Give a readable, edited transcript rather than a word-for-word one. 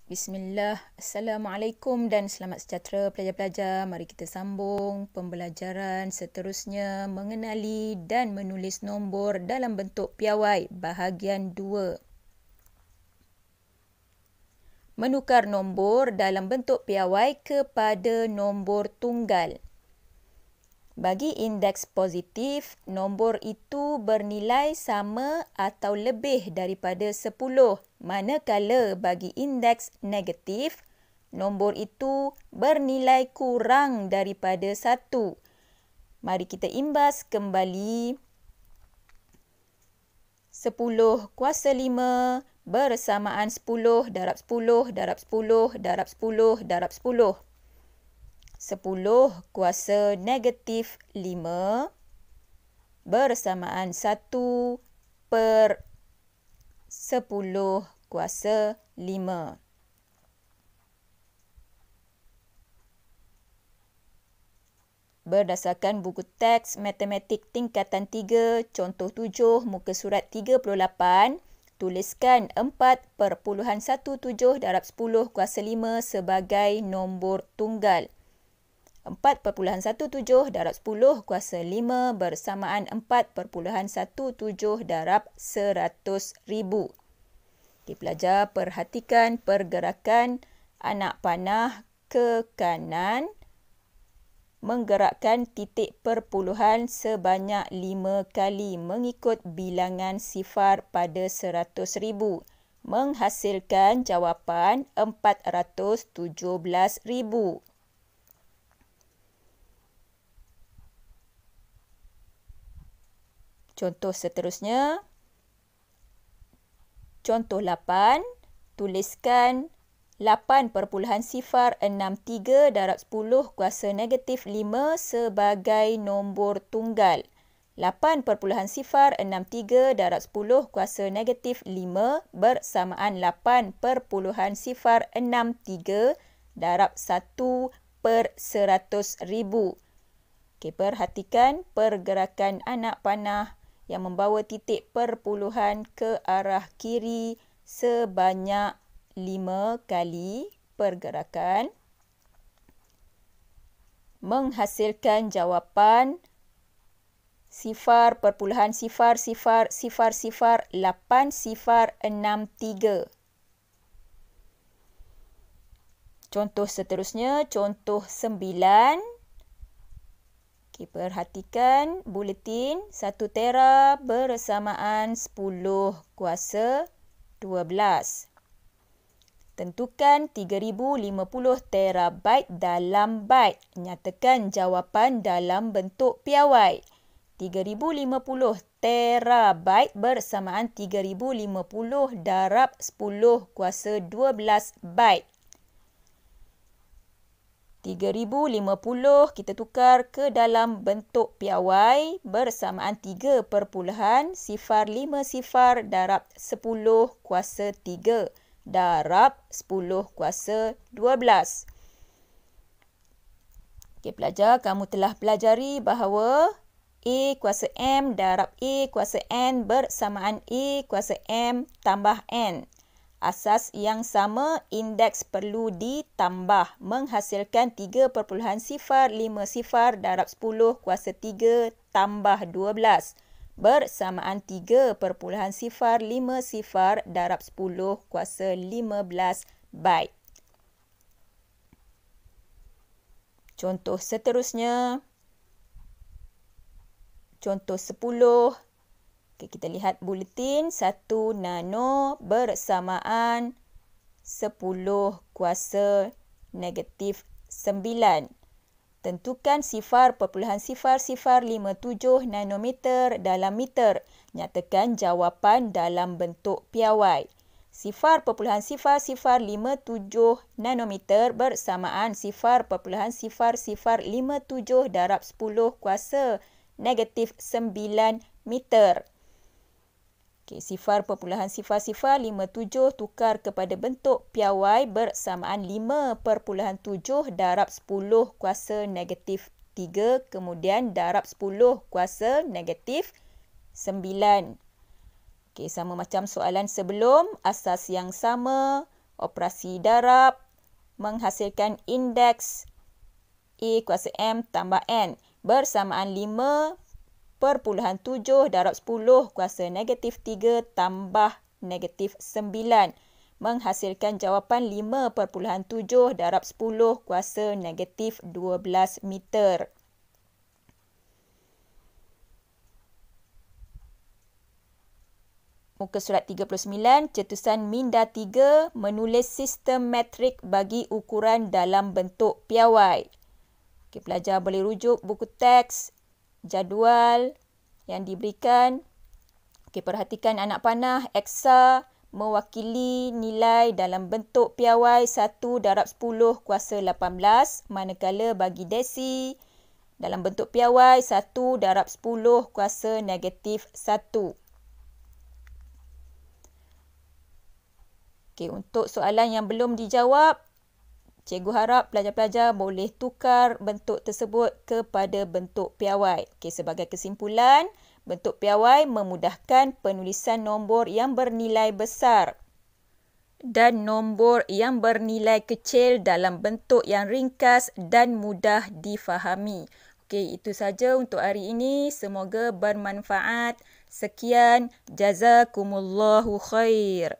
Bismillah, Assalamualaikum dan selamat sejahtera pelajar-pelajar. Mari kita sambung pembelajaran seterusnya mengenali dan menulis nombor dalam bentuk piawai bahagian 2. Menukar nombor dalam bentuk piawai kepada nombor tunggal. Bagi indeks positif, nombor itu bernilai sama atau lebih daripada 10. Manakala bagi indeks negatif, nombor itu bernilai kurang daripada 1. Mari kita imbas kembali 10 kuasa 5 bersamaan 10 darab 10 darab 10 darab 10 darab 10. 10 kuasa negatif 5 bersamaan 1 per 10 kuasa 5. Berdasarkan buku teks Matematik Tingkatan 3, contoh 7, muka surat 38, tuliskan 4.17 darab 10 kuasa 5 sebagai nombor tunggal. 4.17 darab 10 kuasa 5 bersamaan 4.17 darab 100,000. Okey, pelajar perhatikan pergerakan anak panah ke kanan menggerakkan titik perpuluhan sebanyak 5 kali mengikut bilangan sifar pada 100,000. Menghasilkan jawapan 417,000. Contoh seterusnya, contoh 8, tuliskan 8.063 darab 10 kuasa negatif 5 sebagai nombor tunggal. 8.063 darab 10 kuasa negatif 5 bersamaan 8.063 darab 1 per 100,000. Okey, perhatikan pergerakan anak panah yang membawa titik perpuluhan ke arah kiri sebanyak 5 kali pergerakan. Menghasilkan jawapan 0.000008063. Contoh seterusnya, contoh 9. Okay, perhatikan buletin 1 tera bersamaan 10 kuasa 12. Tentukan 3050 terabyte dalam byte. Nyatakan jawapan dalam bentuk piawai. 3050 terabyte bersamaan 3050 darab 10 kuasa 12 byte. 3050 kita tukar ke dalam bentuk piawai bersamaan 3.050 darab 10 kuasa 3 darab 10 kuasa 12. Okey, pelajar, kamu telah pelajari bahawa A kuasa M darab A kuasa N bersamaan A kuasa M tambah N. Asas yang sama, indeks perlu ditambah menghasilkan 3.050 darab 10 kuasa 3 tambah 12 bersamaan 3.050 darab 10 kuasa 15 byte. Contoh seterusnya, contoh 10. Okay, kita lihat buletin 1 nano bersamaan 10 kuasa negatif 9. Tentukan 0.0057 nanometer dalam meter. Nyatakan jawapan dalam bentuk piawai. 0.0057 nanometer bersamaan 0.0057 darab 10 kuasa negatif 9 meter. Okay, 0.0057 tukar kepada bentuk piawai bersamaan 5.7 darab 10 kuasa negatif 3 kemudian darab 10 kuasa negatif 9. Okay, sama macam soalan sebelum, asas yang sama, operasi darab menghasilkan indeks A kuasa M tambah N bersamaan 5/7 darab 10 kuasa negatif 3 tambah negatif 9 menghasilkan jawapan 5/7 darab 10 kuasa negatif 12 meter. Muka surat 39, cetusan minda 3 menulis sistem metrik bagi ukuran dalam bentuk piawai. Okey, pelajar boleh rujuk buku teks, jadual yang diberikan. Okey, perhatikan anak panah eksa mewakili nilai dalam bentuk piawai 1 darab 10 kuasa 18, manakala bagi desi dalam bentuk piawai 1 darab 10 kuasa negatif 1. Okey, untuk soalan yang belum dijawab, cikgu harap pelajar-pelajar boleh tukar bentuk tersebut kepada bentuk piawai. Okey, sebagai kesimpulan, bentuk piawai memudahkan penulisan nombor yang bernilai besar dan nombor yang bernilai kecil dalam bentuk yang ringkas dan mudah difahami. Okey, itu saja untuk hari ini. Semoga bermanfaat. Sekian, jazakumullahu khair.